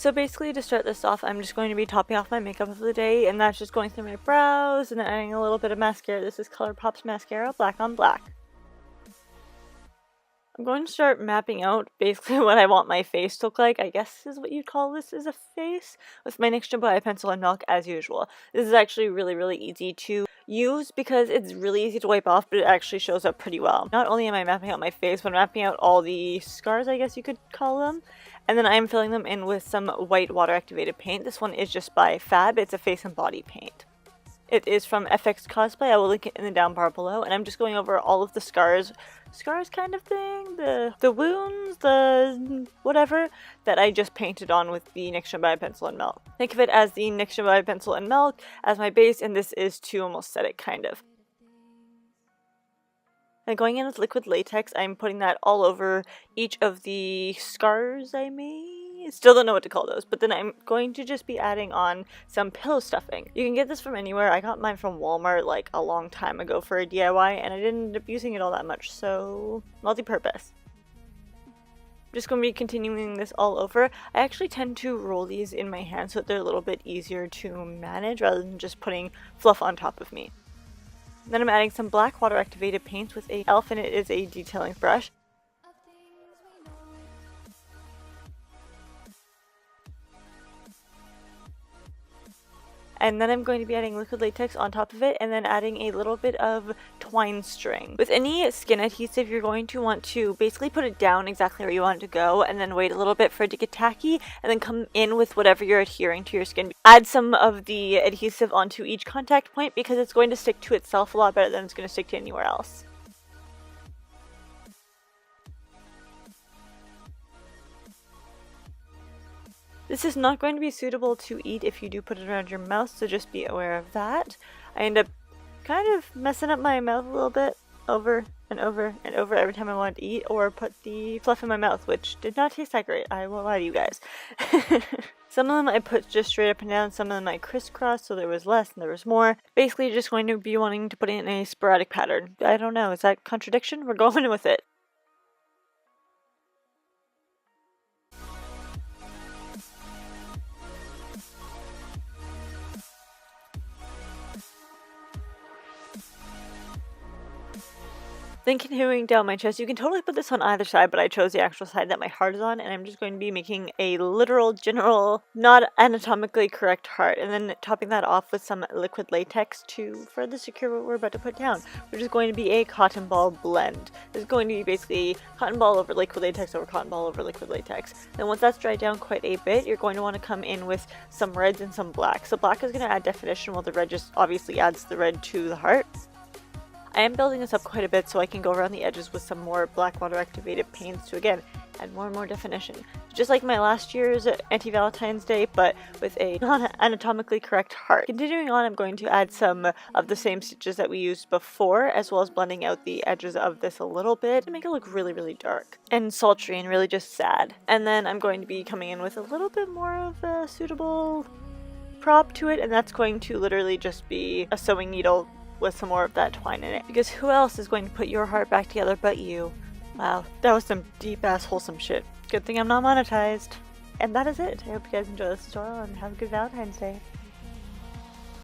So basically, to start this off, I'm just going to be topping off my makeup of the day, and that's just going through my brows and then adding a little bit of mascara. This is ColourPop's mascara, black on black. I'm going to start mapping out basically what I want my face to look like, I guess is what you'd call this as a face, with my NYX Jumbo Eye Pencil and Milk as usual. This is actually really easy to use because it's really easy to wipe off, but it actually shows up pretty well. Not only am I mapping out my face, but I'm mapping out all the scars, I guess you could call them. And then I'm filling them in with some white water activated paint. This one is just by Fab. It's a face and body paint. It is from FX Cosplay. I will link it in the down bar below. And I'm just going over all of the scars kind of thing, the wounds, the whatever, that I just painted on with the NYX Jumbo Eye Pencil and Milk. Think of it as the NYX Jumbo Eye Pencil and Milk as my base, and this is to almost set it, kind of. And going in with liquid latex, I'm putting that all over each of the scars I made. Still don't know what to call those, but then I'm going to just be adding on some pillow stuffing. You can get this from anywhere. I got mine from Walmart like a long time ago for a DIY, and I didn't end up using it all that much, so multi-purpose. I'm just going to be continuing this all over. I actually tend to roll these in my hand so that they're a little bit easier to manage rather than just putting fluff on top of me. Then I'm adding some black water activated paints with a e.l.f. and it is a detailing brush. And then I'm going to be adding liquid latex on top of it and then adding a little bit of twine string. With any skin adhesive, you're going to want to basically put it down exactly where you want it to go and then wait a little bit for it to get tacky and then come in with whatever you're adhering to your skin. Add some of the adhesive onto each contact point because it's going to stick to itself a lot better than it's going to stick to anywhere else. This is not going to be suitable to eat if you do put it around your mouth, so just be aware of that. I end up kind of messing up my mouth a little bit over and over and over every time I wanted to eat or put the fluff in my mouth, which did not taste that great. I won't lie to you guys. Some of them I put just straight up and down, some of them I crisscrossed, so there was less and there was more. Basically, you're just going to be wanting to put it in a sporadic pattern. I don't know, is that contradiction? We're going with it. Then continuing down my chest, you can totally put this on either side, but I chose the actual side that my heart is on, and I'm just going to be making a literal, general, not anatomically correct heart, and then topping that off with some liquid latex to further secure what we're about to put down, which is going to be a cotton ball blend. This is going to be basically cotton ball over liquid latex over cotton ball over liquid latex. Then once that's dried down quite a bit, you're going to want to come in with some reds and some blacks. So black is going to add definition, while the red just obviously adds the red to the heart. I am building this up quite a bit so I can go around the edges with some more black water activated paints to again add more and more definition. Just like my last year's Anti-Valentine's Day, but with a non-anatomically correct heart. Continuing on, I'm going to add some of the same stitches that we used before, as well as blending out the edges of this a little bit to make it look really dark and sultry and really just sad. And then I'm going to be coming in with a little bit more of a suitable prop to it, and that's going to literally just be a sewing needle with some more of that twine in it, because who else is going to put your heart back together but you? Wow, that was some deep ass wholesome shit. Good thing I'm not monetized. And that is it. I hope you guys enjoy this tutorial and have a good Valentine's Day.